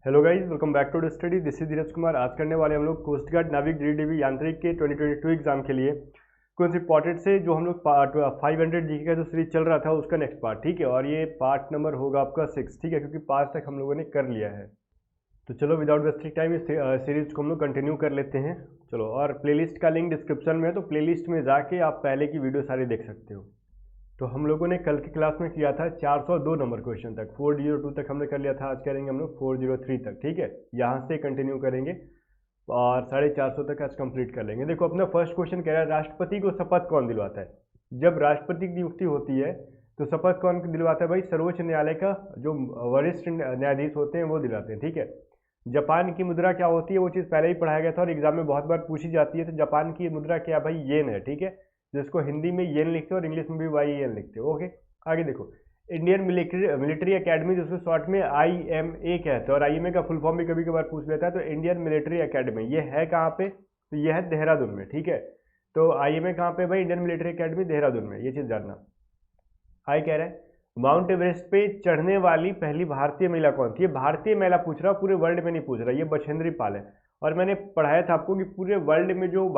Hello guys, welcome back to the study. This is Dheeraj Kumar. आज करने वाले हम लोग कोस्ट गार्ड नाविक जीडीबी यांत्रिक के 2022 एग्जाम के लिए कुछ इंपॉर्टेंट से जो हम लोग पार्ट 500 जीके का जो सीरीज चल रहा था उसका नेक्स्ट पार्ट, ठीक है। और ये पार्ट नंबर होगा आपका 6, ठीक है, क्योंकि 5 तक हम लोगों ने कर लिया है। तो चलो विदाउट वेस्टिंग टाइम इस सीरीज को हम लोग कंटिन्यू कर लेते हैं। चलो, और प्लेलिस्ट का लिंक डिस्क्रिप्शन में है, तो प्लेलिस्ट में जाके आप पहले की वीडियो सारी देख सकते हो। तो हम लोगों ने कल की क्लास में किया था 402 नंबर क्वेश्चन तक, 402 तक हमने कर लिया था। आज करेंगे हम लोग 403 तक, ठीक है। यहाँ से कंटिन्यू करेंगे और 450 तक आज कंप्लीट कर लेंगे। देखो, अपना फर्स्ट क्वेश्चन कह रहा है, राष्ट्रपति को शपथ कौन दिलवाता है? जब राष्ट्रपति की नियुक्ति होती है तो शपथ कौन दिलवाता है भाई? सर्वोच्च न्यायालय का जो वरिष्ठ न्यायाधीश होते हैं वो दिलाते हैं, ठीक है। जापान की मुद्रा क्या होती है? वो चीज़ पहले ही पढ़ाया गया था और एग्जाम में बहुत बार पूछी जाती है। तो जापान की मुद्रा क्या भाई? येन है, ठीक है, जिसको हिंदी में येन लिखते हो और इंग्लिश में भी वाई एन लिखते हो। ओके, आगे देखो, इंडियन मिलिट्री एकेडमी, जिसको शॉर्ट में IMA कहते हैं, और IMA का फुल फॉर्म भी कभी कभार पूछ लेता है। तो इंडियन मिलिट्री एकेडमी ये है कहाँ पे? तो ये है देहरादून में, ठीक है। तो IMA कहाँ पे भाई? इंडियन मिलिट्री एकेडमी देहरादून में, ये चीज़ जानना। आई कह रहे हैं, माउंट एवरेस्ट पे चढ़ने वाली पहली भारतीय महिला कौन थी? ये भारतीय महिला पूछ रहा, पूरे वर्ल्ड में नहीं पूछ रहा। ये बछेंद्री पाल है। और मैंने पढ़ाया था आपको कि पूरे वर्ल्ड में जो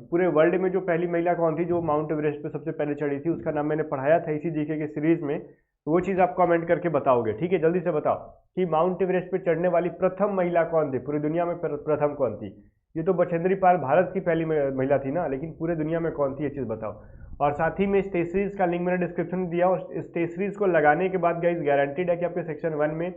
पूरे वर्ल्ड में जो पहली महिला कौन थी जो माउंट एवरेस्ट पे सबसे पहले चढ़ी थी, उसका नाम मैंने पढ़ाया था इसी जीके के सीरीज में। तो वो चीज़ आप कमेंट करके बताओगे, ठीक है। जल्दी से बताओ कि माउंट एवरेस्ट पे चढ़ने वाली प्रथम महिला कौन थी, पूरी दुनिया में प्रथम कौन थी? ये तो बछेंद्री पाल भारत की पहली महिला थी ना, लेकिन पूरे दुनिया में कौन थी, ये चीज़ बताओ। और साथ ही में स्टेशरीज का लिंक मैंने डिस्क्रिप्शन में दिया, और स्टेशरीज को लगाने के बाद गाइस गारंटीड है कि आपके सेक्शन 1 में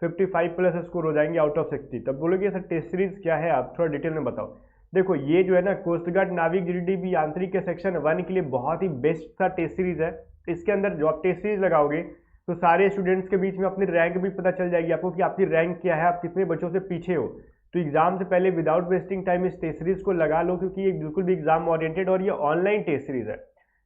55+ स्कोर हो जाएंगे आउट ऑफ 60। तब बोलोगे सर टेस्ट सीरीज क्या है, आप थोड़ा डिटेल में बताओ। देखो, ये जो है ना कोस्ट गार्ड नाविक जीडीबी यांत्रिक के सेक्शन 1 के लिए बहुत ही बेस्ट सा टेस्ट सीरीज है। इसके अंदर जो आप टेस्ट सीरीज लगाओगे तो सारे स्टूडेंट्स के बीच में अपनी रैंक भी पता चल जाएगी आपको कि आपकी रैंक क्या है, आप कितने बच्चों से पीछे हो। तो एग्जाम से पहले विदाउट वेस्टिंग टाइम इस टेस्ट सीरीज को लगा लो, क्योंकि ये बिल्कुल भी एग्जाम ओरिएंटेड और ये ऑनलाइन टेस्ट सीरीज है।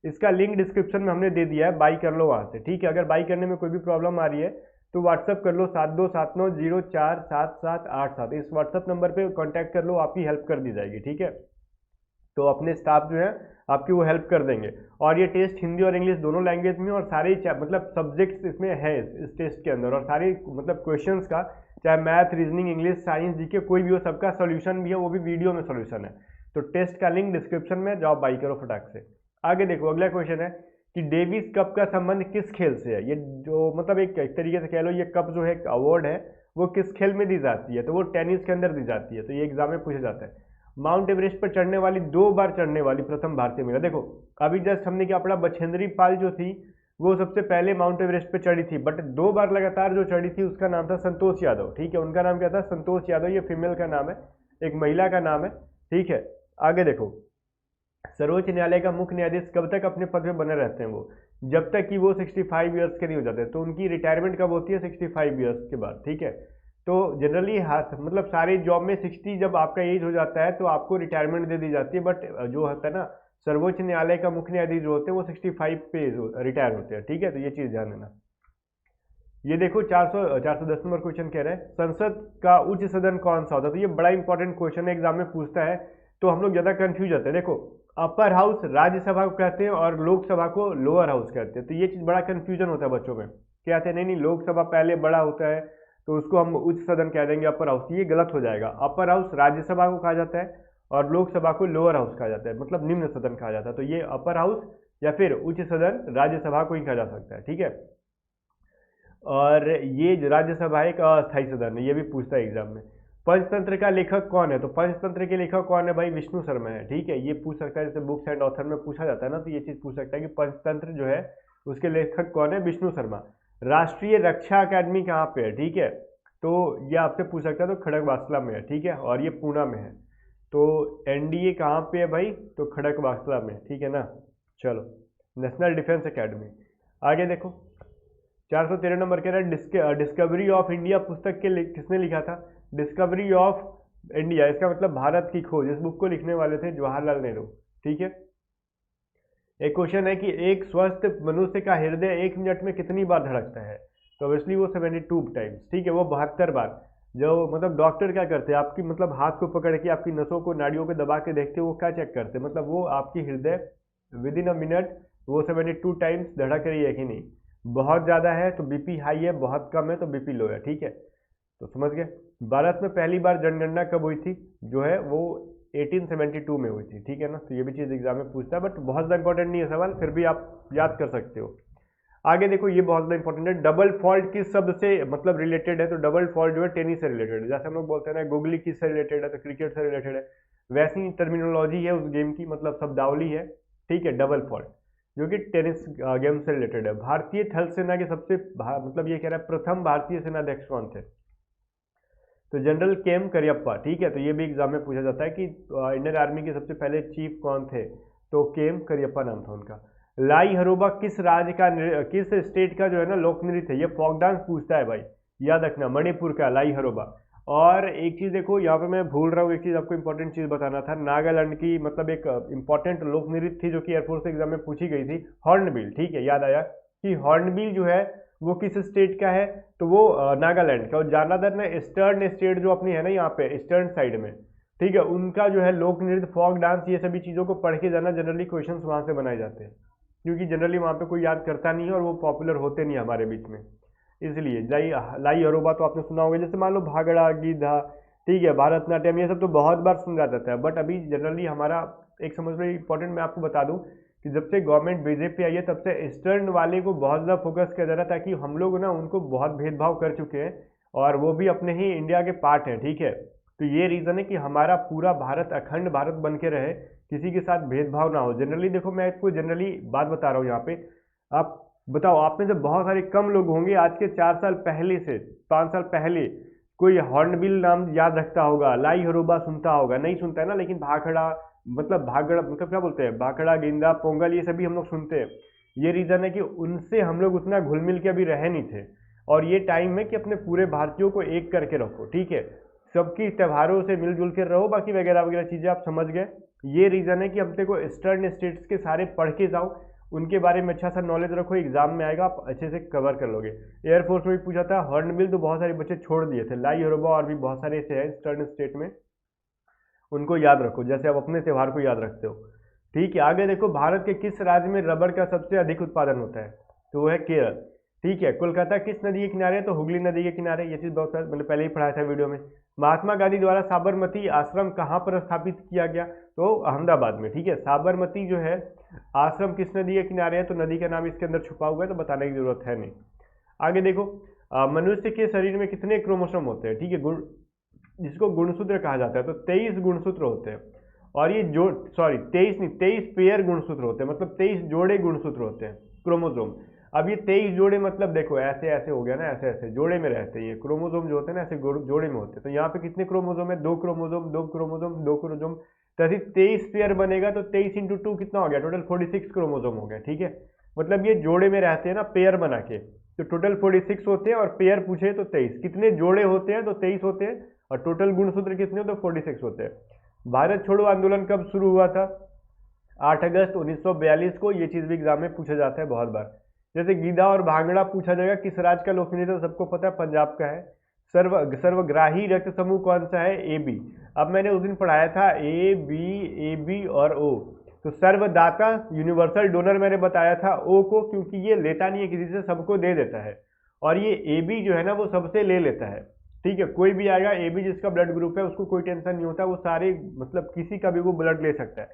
इसका लिंक डिस्क्रिप्शन में हमने दे दिया है, बाई कर लो वहाँ से, ठीक है। अगर बाई करने में कोई भी प्रॉब्लम आ रही है तो व्हाट्सअप कर लो 7279047787। इस व्हाट्सअप नंबर पे कांटेक्ट कर लो, आपकी हेल्प कर दी जाएगी, ठीक है। तो अपने स्टाफ जो है आपकी वो हेल्प कर देंगे। और ये टेस्ट हिंदी और इंग्लिश दोनों लैंग्वेज में, और सारे मतलब सब्जेक्ट्स इसमें है इस टेस्ट के अंदर, और सारे मतलब क्वेश्चंस का, चाहे math, reasoning, English, science, GK कोई भी हो, सबका सोल्यूशन भी है, वो भी वीडियो में सोल्यूशन है। तो टेस्ट का लिंक डिस्क्रिप्शन में, जाओ बाई करो फटाक से। आगे देखो, अगला क्वेश्चन है कि डेविस कप का संबंध किस खेल से है? ये जो मतलब एक तरीके से कह लो, ये कप जो है अवार्ड है, वो किस खेल में दी जाती है? तो वो टेनिस के अंदर दी जाती है। तो ये एग्जाम में पूछा जाता है। माउंट एवरेस्ट पर चढ़ने वाली 2 बार चढ़ने वाली प्रथम भारतीय महिला। देखो, अभी जस्ट हमने क्या पढ़ा, बछेंद्री पाल जो थी वो सबसे पहले माउंट एवरेस्ट पे चढ़ी थी, बट 2 बार लगातार जो चढ़ी थी उसका नाम था संतोष यादव, ठीक है। उनका नाम क्या था? संतोष यादव। ये फीमेल का नाम है, एक महिला का नाम है, ठीक है। आगे देखो, सर्वोच्च न्यायालय का मुख्य न्यायाधीश कब तक अपने पद पे बने रहते हैं? वो जब तक कि वो 65 ईयर्स के नहीं हो जाते। तो उनकी रिटायरमेंट कब होती है? 65 ईयर्स के बाद, ठीक है। तो जनरली मतलब सारे जॉब में 60 जब आपका एज हो जाता है तो आपको रिटायरमेंट दे दी जाती है। बट जो होता है ना, सर्वोच्च न्यायालय का मुख्य न्यायाधीश जो होते हैं वो 65 पे रिटायर होते हैं, ठीक है। तो ये चीज़ ध्यान देना। ये देखो, 410 नंबर क्वेश्चन कह रहे हैं, संसद का उच्च सदन कौन सा होता है? तो ये बड़ा इंपॉर्टेंट क्वेश्चन है, एग्जाम में पूछता है। तो हम लोग ज़्यादा कंफ्यूज होते हैं। देखो, अपर हाउस राज्यसभा को कहते हैं और लोकसभा को लोअर हाउस कहते हैं। तो ये चीज़ बड़ा कंफ्यूजन होता है बच्चों में, कहते हैं नहीं नहीं लोकसभा पहले बड़ा होता है तो उसको हम उच्च सदन कह देंगे, अपर हाउस। ये गलत हो जाएगा। अपर हाउस राज्यसभा को कहा जाता है और लोकसभा को लोअर हाउस कहा जाता है, मतलब निम्न सदन कहा जाता है। तो ये अपर हाउस या फिर उच्च सदन राज्यसभा को ही कहा जा सकता है, ठीक है। और ये राज्यसभा एक अस्थायी सदन है, ये भी पूछता है एग्जाम में। पंचतंत्र का लेखक कौन है? तो पंचतंत्र के लेखक कौन है भाई? विष्णु शर्मा है, ठीक है। ये पूछ सकता है, जैसे बुक्स एंड ऑथर में पूछा जाता है ना, तो ये चीज पूछ सकता है कि पंचतंत्र जो है उसके लेखक कौन है? विष्णु शर्मा। राष्ट्रीय रक्षा अकादमी कहाँ पे है? ठीक है, तो ये आपसे पूछ सकता है। तो खड़गवासला में है, ठीक है, और ये पूना में है। तो NDA कहाँ पे है भाई? तो खड़गवासला में, ठीक है ना। चलो, नेशनल डिफेंस अकेडमी। आगे देखो, 413 नंबर कह रहा है, डिस्कवरी ऑफ इंडिया पुस्तक के किसने लिखा था? डिस्कवरी ऑफ इंडिया, इसका मतलब भारत की खोज। इस बुक को लिखने वाले थे जवाहरलाल नेहरू, ठीक है। एक क्वेश्चन है कि एक स्वस्थ मनुष्य का हृदय 1 मिनट में कितनी बार धड़कता है? तो ऑब्वियसली वो 72 टाइम्स, ठीक है, वो 72 बार। जो मतलब डॉक्टर क्या करते हैं, आपकी मतलब हाथ को पकड़ के आपकी नसों को, नाड़ियों को दबा के देखते हैं, वो क्या चेक करते हैं, मतलब वो आपकी हृदय विद इन अ मिनट वो 72 टाइम्स धड़क रही है कि नहीं। बहुत ज़्यादा है तो बीपी हाई है, बहुत कम है तो बीपी लो है, ठीक है। तो समझ गए। भारत में पहली बार जनगणना कब हुई थी, जो है वो 1872 में हुई थी, ठीक है ना। तो ये भी चीज़ एग्जाम में पूछता है, बट बहुत ज़्यादा इंपॉर्टेंट नहीं है सवाल, फिर भी आप याद कर सकते हो। आगे देखो, ये बहुत ज़्यादा इंपॉर्टेंट है, डबल फॉल्ट किस शब्द से मतलब रिलेटेड है, तो डबल फॉल्ट जो है टेनिस से रिलेटेड है। जैसे हम लोग बोलते हैं ना गुगली किस से रिलेटेड है, तो क्रिकेट से रिलेटेड है, वैसी टर्मिनोलॉजी है उस गेम की, मतलब शब्दावली है, ठीक है, डबल फॉल्ट, जो कि टेनिस गेम से रिलेटेड है। भारतीय थल सेना के सबसे मतलब ये कह रहा है प्रथम भारतीय सेनाध्यक्ष कौन थे, तो जनरल केएम करियप्पा, ठीक है। तो ये भी एग्जाम में पूछा जाता है कि इंडियन आर्मी के सबसे पहले चीफ कौन थे, तो केएम करियप्पा नाम था उनका। लाई हरोबा किस राज्य का किस स्टेट का जो है ना लोक नृत्य है, ये फोक डांस पूछता है भाई, याद रखना, मणिपुर का लाई हरोबा। और एक चीज़ देखो यहाँ पे मैं भूल रहा हूँ, एक चीज़ आपको इंपॉर्टेंट चीज़ बताना था, नागालैंड की मतलब एक इंपॉर्टेंट लोक नृत्य थी जो कि एयरफोर्स एग्जाम में पूछी गई थी, हॉर्नबिल, ठीक है, याद आया कि हॉर्नबिल जो है वो किस स्टेट का है, तो वो नागालैंड का। और ज्यादातर ना ईस्टर्न स्टेट जो अपनी है ना यहाँ पे ईस्टर्न साइड में, ठीक है, उनका जो है लोक नृत्य, फोक डांस, ये सभी चीज़ों को पढ़ के जाना, जनरली क्वेश्चंस वहाँ से बनाए जाते हैं, क्योंकि जनरली वहाँ पे कोई याद करता नहीं है और वो पॉपुलर होते नहीं हमारे बीच में, इसलिए। लाई लाई अरोबा तो आपने सुना होगा, जैसे मान लो भागड़ा, गीधा, ठीक है, भारतनाट्यम, ये सब तो बहुत बार सुना जाता है, बट अभी जनरली हमारा एक समझ लो इंपॉर्टेंट मैं आपको बता दूं कि जब से गवर्नमेंट बीजेपी आई है तब से ईस्टर्न वाले को बहुत ज़्यादा फोकस किया जा रहा है, ताकि हम लोग ना उनको बहुत भेदभाव कर चुके हैं और वो भी अपने ही इंडिया के पार्ट हैं, ठीक है। तो ये रीज़न है कि हमारा पूरा भारत अखंड भारत बन के रहे, किसी के साथ भेदभाव ना हो। जनरली देखो, मैं आपको जनरली बात बता रहा हूँ यहाँ पे, आप बताओ, आप में से बहुत सारे कम लोग होंगे आज के 4 साल पहले से 5 साल पहले कोई हॉर्नबिल नाम याद रखता होगा, लाई हरोबा सुनता होगा, नहीं सुनता है ना, लेकिन भाखड़ा मतलब क्या बोलते हैं, भाखड़ा, गेंदा, पोंगल, ये सभी हम लोग सुनते हैं। ये रीज़न है कि उनसे हम लोग उतना घुल मिल के अभी रहे नहीं थे, और ये टाइम है कि अपने पूरे भारतीयों को एक करके रखो, ठीक है, सबकी त्योहारों से मिलजुल के रहो, बाकी वगैरह वगैरह चीज़ें आप समझ गए। ये रीज़न है कि अपने को ईस्टर्न स्टेट्स के सारे पढ़ के जाओ, उनके बारे में अच्छा सा नॉलेज रखो, एग्जाम में आएगा आप अच्छे से कवर कर लोगे। एयरफोर्स में भी पूछा था, हॉर्नबिल तो बहुत सारे बच्चे छोड़ दिए थे, लाई हरोबा और भी बहुत सारे ऐसे हैं ईस्टर्न स्टेट में, उनको याद रखो जैसे आप अपने त्यौहार को याद रखते हो, ठीक है। आगे देखो, भारत के किस राज्य में रबर का सबसे अधिक उत्पादन होता है, तो वो है केरल, ठीक है। कोलकाता किस नदी के किनारे है, तो हुगली नदी के किनारे, ये चीज़ बहुत मैंने पहले ही पढ़ाया था वीडियो में। महात्मा गांधी द्वारा साबरमती आश्रम कहाँ पर स्थापित किया गया, तो अहमदाबाद में, ठीक है। साबरमती जो है आश्रम किस नदी के किनारे है, तो नदी का नाम इसके अंदर छुपा हुआ है, तो बताने की जरूरत है नहीं। आगे देखो, मनुष्य के शरीर में कितने क्रोमोसोम होते हैं, ठीक है, जिसको गुणसूत्र कहा जाता है, तो 23 गुणसूत्र होते हैं, और ये 23 नहीं, 23 पेयर गुणसूत्र होते हैं, मतलब 23 जोड़े गुणसूत्र होते हैं क्रोमोसोम। अब ये 23 जोड़े मतलब देखो ऐसे ऐसे हो गया ना, ऐसे ऐसे जोड़े में रहते हैं ये क्रोमोसोम जो होते हैं ना, ऐसे जोड़े में होते हैं। तो यहाँ पे कितने क्रोमोसोम है, 2 क्रोमोसोम, 2 क्रोमोसोम, 2 क्रोमोसोम, तो ऐसे 23 पेयर बनेगा, तो 23 इंटू 2 कितना हो गया, टोटल 46 क्रोमोसोम हो गया, ठीक है। मतलब ये जोड़े में रहते हैं ना, पेयर बना के, तो टोटल 46 होते हैं, और पेयर पूछे तो 23, कितने जोड़े होते हैं, तो 23 होते हैं, और टोटल गुणसूत्र कितने, तो 46 होते हैं। भारत छोड़ो आंदोलन कब शुरू हुआ था, 8 अगस्त 1942 को, ये चीज़ भी एग्जाम में पूछा जाता है बहुत बार। जैसे गीधा और भांगड़ा पूछा जाएगा, किस राज्य का लोक नृत्य, तो सबको पता है पंजाब का है। सर्वग्राही रक्त समूह कौन सा है, ए बी। अब मैंने उस दिन पढ़ाया था ए बी और ओ, तो सर्वदाता यूनिवर्सल डोनर मैंने बताया था ओ को, क्योंकि ये लेता नहीं है किसी से, सबको दे देता है, और ये ए बी जो है ना वो सबसे ले लेता है, ठीक है। कोई भी आएगा ए बी जिसका ब्लड ग्रुप है उसको कोई टेंशन नहीं होता, वो सारे मतलब किसी का भी वो ब्लड ले सकता है।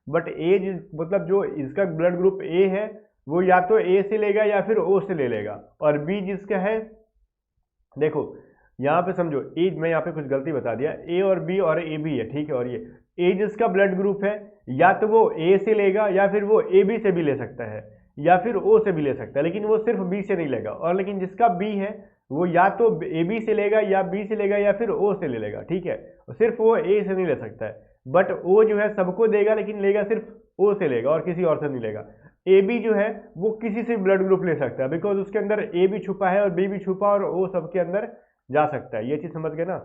बट ए मतलब जो इसका ब्लड ग्रुप ए है वो या तो ए से लेगा या फिर ओ से ले लेगा, और बी जिसका है, देखो यहाँ पे समझो, ए मैं यहाँ पे कुछ गलती बता दिया, ए और बी और ए बी है, ठीक है, और ये ए जिसका ब्लड ग्रुप है या तो वो ए से लेगा या फिर वो ए बी से भी ले सकता है या फिर ओ से भी ले सकता है, लेकिन वो सिर्फ बी से नहीं लेगा। और लेकिन जिसका बी है वो या तो ए बी से लेगा या बी से लेगा या फिर ओ से ले लेगा, ठीक है, सिर्फ वो ए से नहीं ले सकता है। बट ओ जो है सबको देगा, लेकिन लेगा सिर्फ ओ से लेगा और किसी और से नहीं लेगा। ए बी जो है वो किसी से ब्लड ग्रुप ले सकता है, बिकॉज उसके अंदर ए भी छुपा है और बी भी छुपा और ओ सबके अंदर जा सकता है, ये चीज़ समझ गए ना।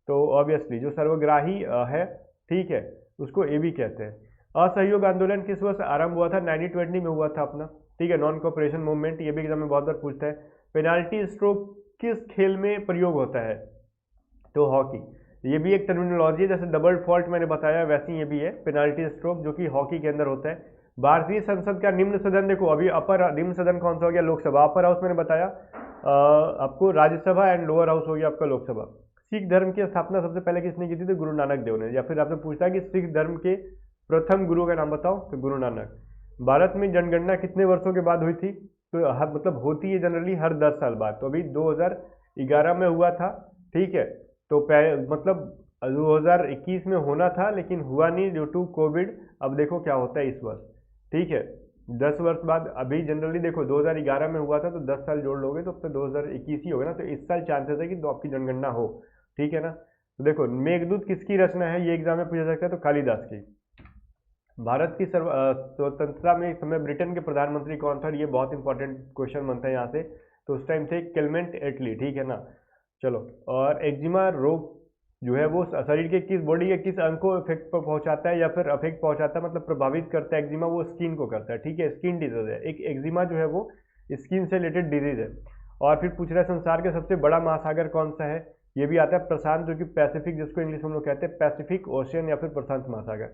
तो ऑब्वियसली जो सर्वग्राही है, ठीक है, उसको ए बी कहते हैं। असहयोग आंदोलन किस वर्ष आरंभ हुआ था, 1920 में हुआ था अपना, ठीक है। नॉन कोऑपरेशन मूवमेंट, ये भी एग्जाम में बहुत बार पूछता है। पेनाल्टी स्ट्रोक किस खेल में प्रयोग होता है, तो हॉकी, ये भी एक टर्मिनोलॉजी है, जैसे डबल फॉल्ट मैंने बताया वैसे ये भी है पेनाल्टी स्ट्रोक, जो कि हॉकी के अंदर होता है। भारतीय संसद का निम्न सदन, देखो अभी अपर निम्न सदन कौन सा हो गया, लोकसभा। अपर हाउस मैंने बताया आपको राज्यसभा एंड लोअर हाउस हो गया आपका लोकसभा। सिख धर्म की स्थापना सबसे पहले किसने की थी? तो गुरु नानक देव ने। या फिर आपने पूछा कि सिख धर्म के प्रथम गुरु का नाम बताओ, तो गुरु नानक। भारत में जनगणना कितने वर्षों के बाद हुई थी? तो मतलब होती है जनरली हर 10 साल बाद। तो अभी 2011 में हुआ था, ठीक है। तो मतलब 2021 में होना था लेकिन हुआ नहीं ड्यू टू कोविड। अब देखो क्या होता है इस वर्ष, ठीक है। 10 वर्ष बाद, अभी जनरली देखो 2011 में हुआ था तो 10 साल जोड़ लोगे तो अब तो 2021 ही होगा ना। तो इस साल चांसेस है कि तो आपकी जनगणना हो, ठीक है ना। तो देखो मेघदूत किसकी रचना है, ये एग्जाम में पूछा सकता है, तो कालिदास की। भारत की स्वतंत्रता में इस समय ब्रिटेन के प्रधानमंत्री कौन था? ये बहुत इंपॉर्टेंट क्वेश्चन बनता है यहाँ से। तो उस टाइम थे क्लेमेंट एटली, ठीक है ना। चलो, और एक्जिमा रोग जो है वो शरीर के किस बॉडी के किस अंग को इफेक्ट पर पहुंचाता है या फिर अफेक्ट पहुंचाता है, मतलब प्रभावित करता है? एक्जिमा वो स्किन को करता है, ठीक है। स्किन डिजीज है एक एक्जिमा जो है वो स्किन से रिलेटेड डिजीज है। और फिर पूछ रहा है संसार का सबसे बड़ा महासागर कौन सा है? ये भी आता है प्रशांत, जो कि पैसिफिक, जिसको इंग्लिश में हम लोग कहते हैं पैसिफिक ओशियन या फिर प्रशांत महासागर।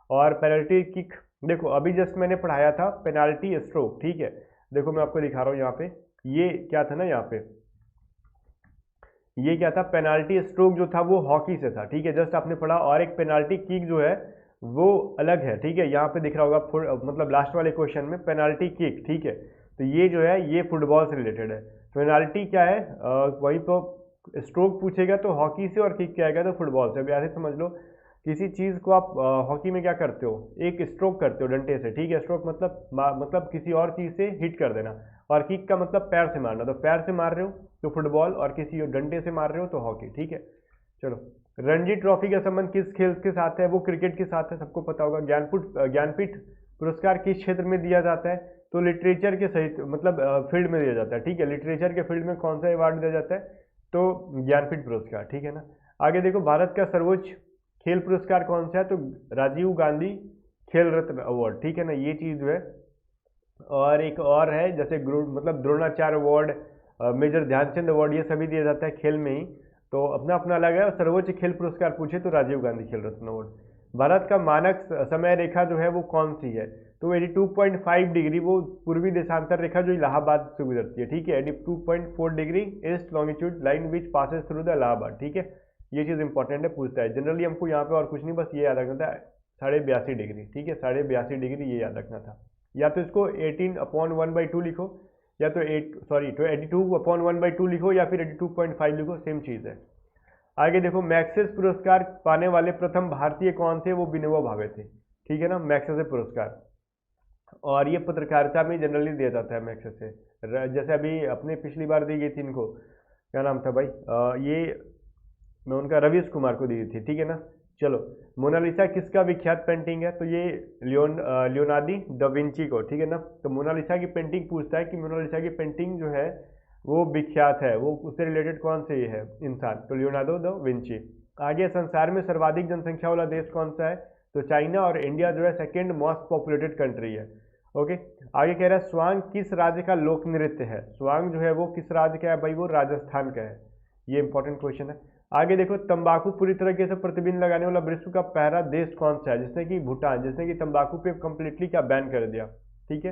और पेनल्टी किक, देखो अभी जस्ट मैंने पढ़ाया था पेनाल्टी स्ट्रोक, ठीक है। देखो मैं आपको दिखा रहा हूँ यहाँ पे, ये क्या था ना, यहाँ पे ये क्या था, पेनाल्टी स्ट्रोक जो था वो हॉकी से था, ठीक है। जस्ट आपने पढ़ा। और एक पेनाल्टी किक जो है वो अलग है, ठीक है। यहाँ पे दिख रहा होगा मतलब लास्ट वाले क्वेश्चन में पेनाल्टी किक, ठीक है। तो ये जो है ये फुटबॉल से रिलेटेड है। पेनाल्टी क्या है, वहीं पर स्ट्रोक पूछेगा तो हॉकी से, और किक क्या आएगा तो फुटबॉल से। अब ऐसे समझ लो किसी चीज़ को आप हॉकी में क्या करते हो, एक स्ट्रोक करते हो डंडे से, ठीक है। स्ट्रोक मतलब किसी और चीज़ से हिट कर देना। और किक का मतलब पैर से मारना, तो पैर से मार रहे हो तो फुटबॉल, और किसी डंडे से मार रहे हो तो हॉकी, ठीक है। चलो, रणजी ट्रॉफी का संबंध किस खेल के साथ है? वो क्रिकेट के साथ है, सबको पता होगा। ज्ञानपीठ पुरस्कार किस क्षेत्र में दिया जाता है? तो लिटरेचर के सहित मतलब फील्ड में दिया जाता है, ठीक है। लिटरेचर के फील्ड में कौन सा अवार्ड दिया जाता है? तो ज्ञानपीठ पुरस्कार, ठीक है ना। आगे देखो, भारत का सर्वोच्च खेल पुरस्कार कौन सा है? तो राजीव गांधी खेल रत्न अवार्ड, ठीक है ना। ये चीज़ जो है, और एक और है जैसे मतलब Dronacharya award, major Dhyan Chand award, ये सभी दिया जाता है खेल में ही। तो अपना अपना अलग है। सर्वोच्च खेल पुरस्कार पूछे तो राजीव गांधी खेल रत्न अवार्ड। भारत का मानक समय रेखा जो है वो कौन सी है? तो 82.5 डिग्री, वो पूर्वी देशांतर रेखा जो इलाहाबाद से गुजरती है, ठीक है। 82.4 degree east longitude line which passes through the Allahabad, ठीक है। ये चीज़ इंपॉर्टेंट है, पूछता है जनरली हमको यहाँ पे। और कुछ नहीं, बस ये याद रखना था 82.5 डिग्री, ठीक है। 82.5 डिग्री ये याद रखना था। या तो इसको 18/1/2 लिखो, या तो 82/1/2 लिखो, या फिर 82.5 लिखो, सेम चीज़ है। आगे देखो, मैक्सेस पुरस्कार पाने वाले प्रथम भारतीय कौन थे? वो विनोबा भावे थे, ठीक है ना। मैक्सेसे पुरस्कार, और ये पत्रकारिता में जनरली दिया जाता है मैक्सेसे। जैसे अभी अपने पिछली बार दी गई थी इनको, क्या नाम था भाई, ये मैं उनका रवीश कुमार को दी थी, ठीक है ना। चलो, मोनालिसा किसका विख्यात पेंटिंग है? तो ये लियोनार्डो दा विंची को, ठीक है ना। तो मोनालिसा की पेंटिंग पूछता है कि मोनालिसा की पेंटिंग जो है वो विख्यात है, वो उससे रिलेटेड कौन से ये है इंसान? तो लियोनार्डो दा विंची। आगे, संसार में सर्वाधिक जनसंख्या वाला देश कौन सा है? तो चाइना, और इंडिया जो है सेकेंड मोस्ट पॉपुलेटेड कंट्री है। ओके, आगे कह रहा है स्वांग किस राज्य का लोक नृत्य है? स्वांग जो है वो किस राज्य का है भाई? वो राजस्थान का है। ये इंपॉर्टेंट क्वेश्चन है। आगे देखो, तंबाकू पूरी तरीके से प्रतिबंध लगाने वाला विश्व का पहला देश कौन सा है? जिसने कि भूटान, जिसने कि तंबाकू पे कंप्लीटली क्या बैन कर दिया, ठीक है।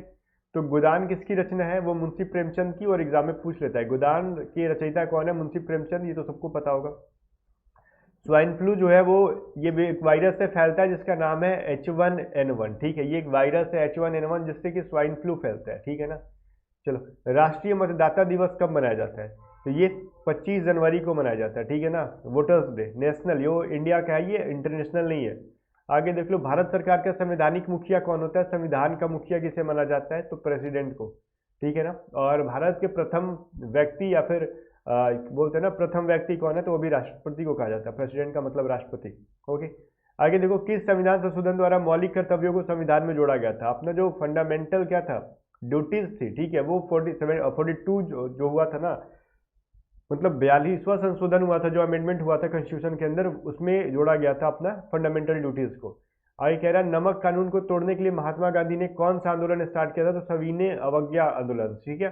तो गोदान किसकी रचना है? वो मुंशी प्रेमचंद की, और एग्जाम में पूछ लेता है गोदान के रचयिता कौन है? मुंशी प्रेमचंद, ये तो सबको पता होगा। स्वाइन फ्लू जो है वो ये एक वायरस से फैलता है जिसका नाम है H1N1, ठीक है। ये एक वायरस है H1N1 जिससे कि स्वाइन फ्लू फैलता है, ठीक है ना। चलो, राष्ट्रीय मतदाता दिवस कब मनाया जाता है? तो ये 25 जनवरी को मनाया जाता है, ठीक है ना। वोटर्स डे नेशनल, यो इंडिया का है, ये इंटरनेशनल नहीं है। आगे देख लो, भारत सरकार का संवैधानिक मुखिया कौन होता है? संविधान का मुखिया किसे माना जाता है? तो प्रेसिडेंट को, ठीक है ना। और भारत के प्रथम व्यक्ति या फिर बोलते हैं ना प्रथम व्यक्ति कौन है? तो वो भी राष्ट्रपति को कहा जाता है। प्रेसिडेंट का मतलब राष्ट्रपति। ओके, आगे देखो, किस संविधान संशोधन द्वारा मौलिक कर्तव्यों को संविधान में जोड़ा गया था? अपना जो फंडामेंटल क्या था, ड्यूटीज थी, ठीक है, वो 42 जो हुआ था ना, मतलब 42वां संशोधन हुआ था, जो अमेंडमेंट हुआ था कॉन्स्टिट्यूशन के अंदर, उसमें जोड़ा गया था अपना फंडामेंटल ड्यूटीज को। आगे कह रहा है, नमक कानून को तोड़ने के लिए महात्मा गांधी ने कौन सा आंदोलन स्टार्ट किया था? तो सविनय अवज्ञा आंदोलन, ठीक है।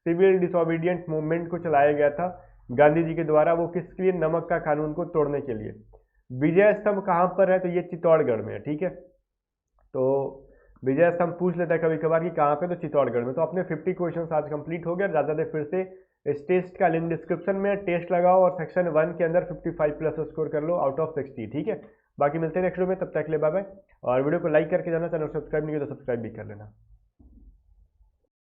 सिविल डिसोबीडियंट मूवमेंट को चलाया गया था गांधी जी के द्वारा, वो किसके लिए? नमक का कानून को तोड़ने के लिए। विजय स्तंभ कहाँ पर है? तो ये चित्तौड़गढ़ में है, ठीक है। तो विजय स्तंभ पूछ लेता है कभी कभार कि कहाँ पे, तो चित्तौड़गढ़ में। तो अपने 50 क्वेश्चन आज कंप्लीट हो गया। ज़्यादा देर फिर से इस टेस्ट का लिंक डिस्क्रिप्शन में, टेस्ट लगाओ और सेक्शन 1 के अंदर 55 प्लस स्कोर कर लो आउट ऑफ 60, ठीक है। बाकी मिलते हैं नेक्स्ट वीडियो में, तब तक के लिए बाय बाय। और वीडियो को लाइक करके जाना, चैनल सब्सक्राइब नहीं किया तो सब्सक्राइब भी कर लेना।